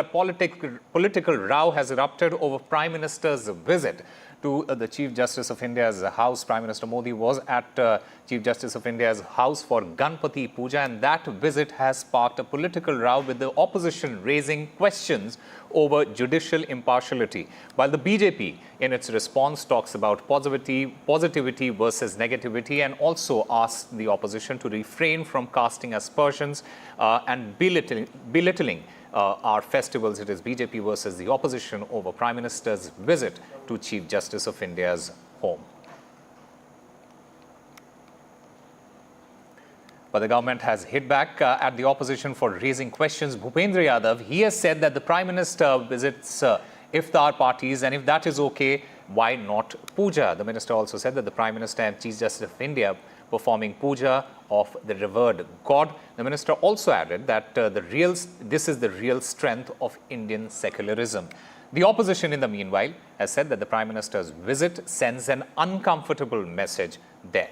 A political row has erupted over Prime Minister's visit to the Chief Justice of India's house. Prime Minister Modi was at Chief Justice of India's house for Ganpati Puja, and that visit has sparked a political row with the opposition raising questions over judicial impartiality, while the BJP in its response talks about positivity versus negativity and also asks the opposition to refrain from casting aspersions and belittling our festivals. It is BJP versus the opposition over Prime Minister's visit to Chief Justice of India's home. But the government has hit back at the opposition for raising questions. Bhupendra Yadav, he has said that the Prime Minister visits iftar parties, and if that is okay, why not puja? The minister also said that the Prime Minister and Chief Justice of India performing puja of the revered god. The minister also added that this is the real strength of Indian secularism. The opposition, in the meanwhile, has said that the Prime Minister's visit sends an uncomfortable message there.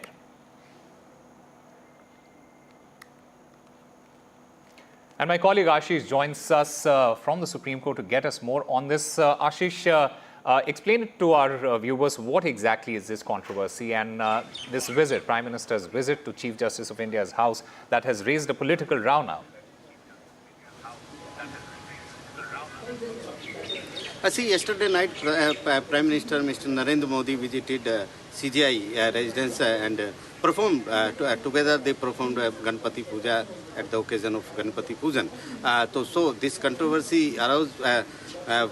And my colleague Ashish joins us from the Supreme Court to get us more on this. Ashish, explain it to our viewers, what exactly is this controversy and this visit, Prime Minister's visit to Chief Justice of India's house, that has raised a political row now? I see yesterday night Prime Minister Mr. Narendra Modi visited CJI residence and performed, together they performed Ganpati Puja at the occasion of Ganpati Pujan. So this controversy arose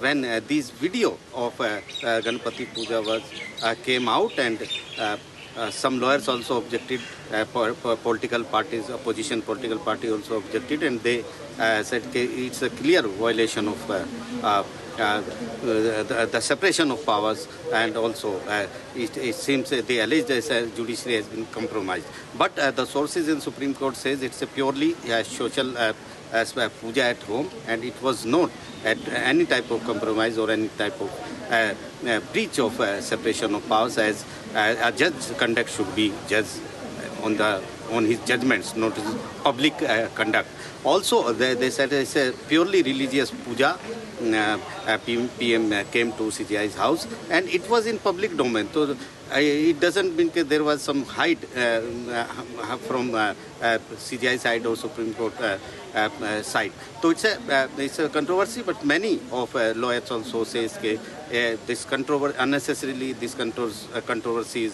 when this video of Ganpati Puja was came out, and some lawyers also objected, political parties, opposition political party also objected, and they said it's a clear violation of the separation of powers, and also it seems they allege that judiciary has been compromised. But the sources in Supreme Court says it's a purely social puja at home, and it was not at any type of compromise or any type of breach of separation of powers, as a judge's conduct should be judged on his judgments, not his public conduct. Also, they said it's a purely religious puja. PM came to CJI's house, and it was in public domain. So it doesn't mean that there was some hide from CJI side or Supreme Court side. So it's a controversy, but many of lawyers also says that this unnecessarily this controversy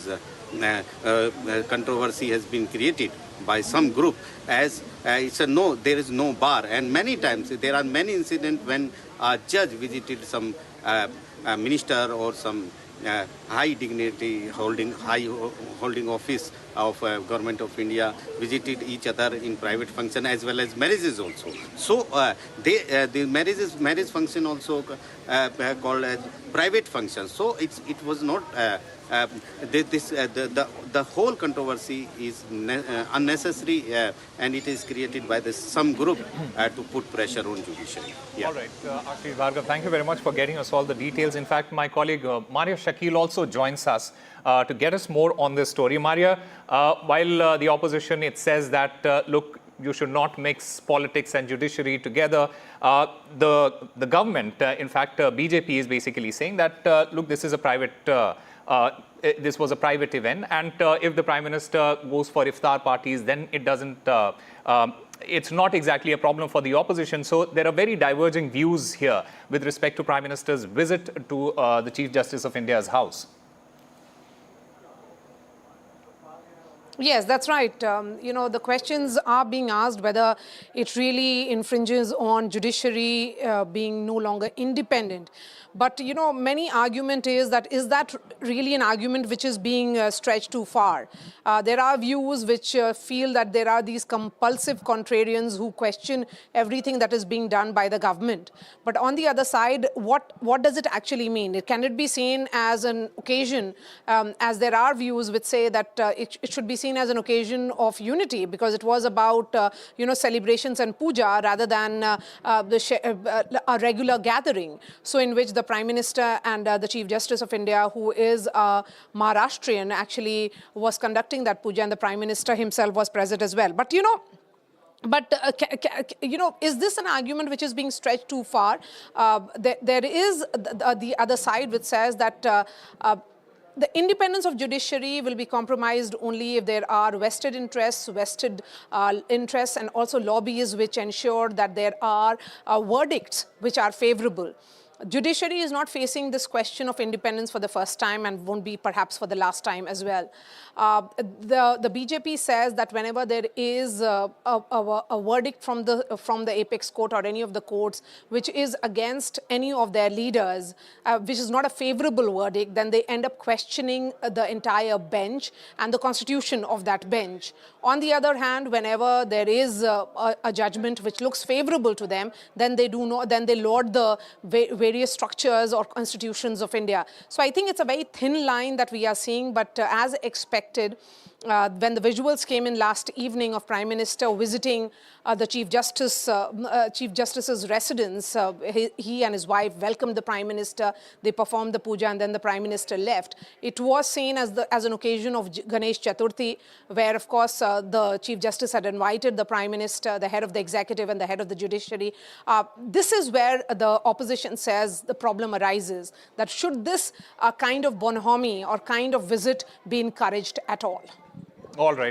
has been created by some group, as there is no bar, and many times there are many incidents when a judge visited some minister or some high dignity holding office of government of India, visited each other in private function as well as marriages also. So the marriage function also called as private function. So it was not the whole controversy is unnecessary, and it is created by some group to put pressure on judiciary. Yeah. All right, Ashish Bhargav, thank you very much for getting us all the details. In fact, my colleague Maria Shakil also joins us to get us more on this story. Maria, while the opposition, it says that, look, you should not mix politics and judiciary together. The government, in fact, BJP is basically saying that, look, this is a private this was a private event, and if the Prime Minister goes for iftar parties, then it doesn't, it's not exactly a problem for the opposition. So there are very diverging views here with respect to Prime Minister's visit to the Chief Justice of India's house. Yes, that's right. The questions are being asked whether it really infringes on judiciary being no longer independent. But, many argument is that really an argument which is being stretched too far? There are views which feel that there are these compulsive contrarians who question everything that is being done by the government. But on the other side, what does it actually mean? Can it be seen as an occasion, as there are views which say that it should be seen as an occasion of unity, because it was about, celebrations and puja rather than a regular gathering. So in which the Prime Minister and the Chief Justice of India, who is Maharashtrian, actually was conducting that puja, and the Prime Minister himself was present as well. But, But, is this an argument which is being stretched too far? There is the other side which says that the independence of judiciary will be compromised only if there are vested interests, and also lobbies which ensure that there are verdicts which are favorable. Judiciary is not facing this question of independence for the first time and won't be perhaps for the last time as well. The BJP says that whenever there is a verdict from the apex court or any of the courts which is against any of their leaders, which is not a favorable verdict, then they end up questioning the entire bench and the constitution of that bench. On the other hand, whenever there is a judgment which looks favorable to them, then they laud the various structures or constitutions of India. So I think it's a very thin line that we are seeing, but as expected, when the visuals came in last evening of Prime Minister visiting the Chief Justice's residence, he and his wife welcomed the Prime Minister, they performed the puja, and then the Prime Minister left. It was seen as an occasion of Ganesh Chaturthi, where of course the Chief Justice had invited the Prime Minister, the head of the executive and the head of the judiciary. This is where the opposition says the problem arises, that should this kind of bonhomie or kind of visit be encouraged at all? All right.